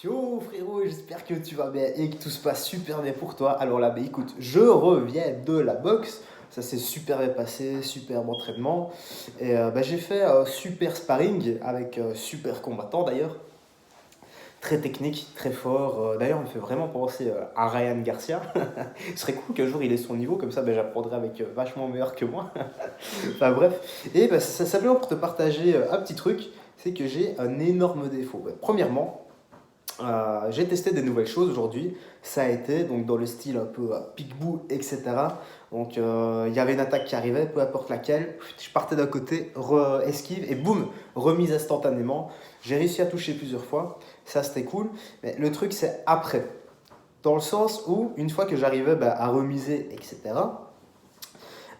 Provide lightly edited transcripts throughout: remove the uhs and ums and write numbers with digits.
Yo frérot, j'espère que tu vas bien et que tout se passe super bien pour toi. Alors là, bah, écoute, je reviens de la boxe. Ça s'est super bien passé, superbe entraînement. Et bah, j'ai fait super sparring avec super combattant d'ailleurs. Très technique, très fort. D'ailleurs, il me fait vraiment penser à Ryan Garcia. Ce serait cool qu'un jour il ait son niveau, comme ça bah, j'apprendrai avec vachement meilleur que moi. Enfin bref. Et bah, ça simplement pour te partager un petit truc, c'est que j'ai un énorme défaut. Bah, premièrement, j'ai testé des nouvelles choses aujourd'hui. Ça a été donc dans le style un peu pique-bout, etc. Donc il y avait une attaque qui arrivait, peu importe laquelle. Je partais d'un côté, esquive et boum, remise instantanément. J'ai réussi à toucher plusieurs fois. Ça c'était cool. Mais le truc c'est après. Dans le sens où, une fois que j'arrivais bah, à remiser, etc.,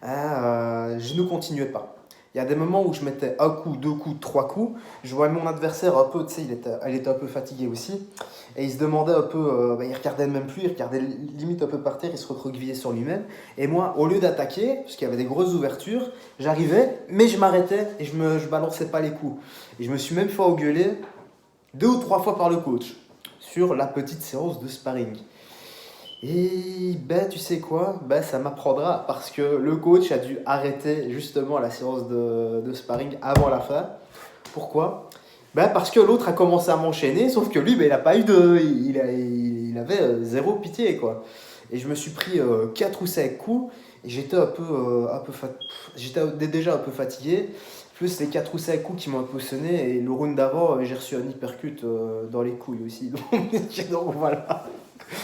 je ne continuais pas. Il y a des moments où je mettais un coup, deux coups, trois coups. Je voyais mon adversaire un peu, tu sais, elle était un peu fatigué aussi. Et il se demandait un peu, bah, il regardait même plus, il regardait limite un peu par terre, il se recroquevillait sur lui-même. Et moi, au lieu d'attaquer, parce qu'il y avait des grosses ouvertures, j'arrivais, mais je m'arrêtais et je balançais pas les coups. Et je me suis même fait engueuler deux ou trois fois par le coach sur la petite séance de sparring. Et ben, tu sais quoi? Ben, ça m'apprendra parce que le coach a dû arrêter justement la séance de sparring avant la fin. Pourquoi? Ben, parce que l'autre a commencé à m'enchaîner, sauf que lui, ben, il a pas eu de. Il avait zéro pitié, quoi. Et je me suis pris 4 ou 5 coups et j'étais j'étais déjà un peu fatigué. Plus les 4 ou 5 coups qui m'ont un peu sonné et le round d'avant, j'ai reçu un hypercut dans les couilles aussi. Donc voilà.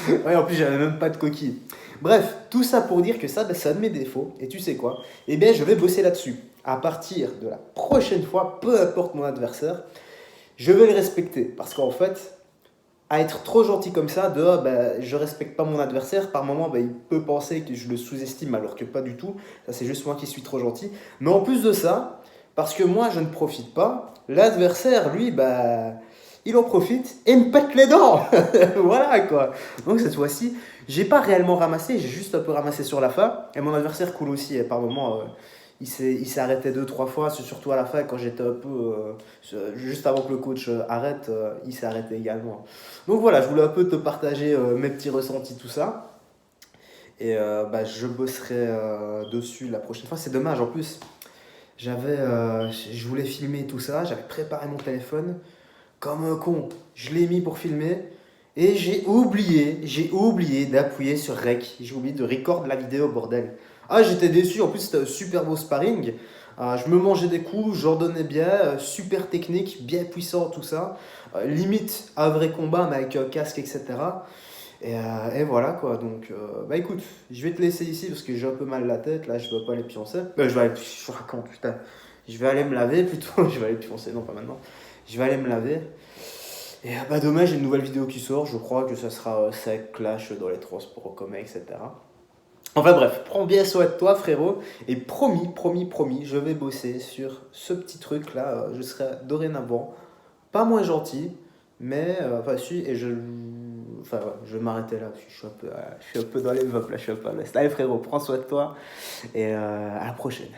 Ouais, en plus, j'avais même pas de coquille. Bref, tout ça pour dire que ça, ben, c'est un de mes défauts. Et tu sais quoi? Eh bien, je vais bosser là-dessus. À partir de la prochaine fois, peu importe mon adversaire, je vais le respecter. Parce qu'en fait, à être trop gentil comme ça, de ben, je respecte pas mon adversaire, par moment, ben, il peut penser que je le sous-estime alors que pas du tout. Ça, c'est juste moi qui suis trop gentil. Mais en plus de ça, parce que moi, je ne profite pas, l'adversaire, lui, bah, il en profite et me pète les dents. Voilà quoi. Donc cette fois-ci, j'ai pas réellement ramassé, j'ai juste un peu ramassé sur la fin. Et mon adversaire cool aussi. Et par moment, il s'est arrêté deux, trois fois, surtout à la fin quand j'étais un peu. Juste avant que le coach arrête, il s'est arrêté également. Donc voilà, je voulais un peu te partager mes petits ressentis, tout ça. Et bah, je bosserai dessus la prochaine fois. C'est dommage en plus. Je voulais filmer tout ça, j'avais préparé mon téléphone comme un con. Je l'ai mis pour filmer et j'ai oublié d'appuyer sur rec. J'ai oublié de record la vidéo, bordel. Ah, j'étais déçu, en plus c'était un super beau sparring. Je me mangeais des coups, j'ordonnais bien, super technique, bien puissant, tout ça. Limite un vrai combat, mais avec un casque, etc. Et voilà quoi, donc bah écoute, je vais te laisser ici parce que j'ai un peu mal la tête, là je vais pas aller pioncer. Je vais aller, je raconte, putain. Je vais aller me laver plutôt, je vais aller pioncer, non pas maintenant. Je vais aller me laver. Et bah demain j'ai une nouvelle vidéo qui sort, je crois que ça sera sec, clash dans les transports en commun, etc. Enfin bref, prends bien soin de toi frérot, et promis, promis, promis, je vais bosser sur ce petit truc là, je serai dorénavant pas moins gentil, mais enfin si, et je. Enfin ouais, je vais m'arrêter là, parce que je suis un peu dans les vapes là, je suis un peu à l'est. Allez frérot, prends soin de toi, et à la prochaine.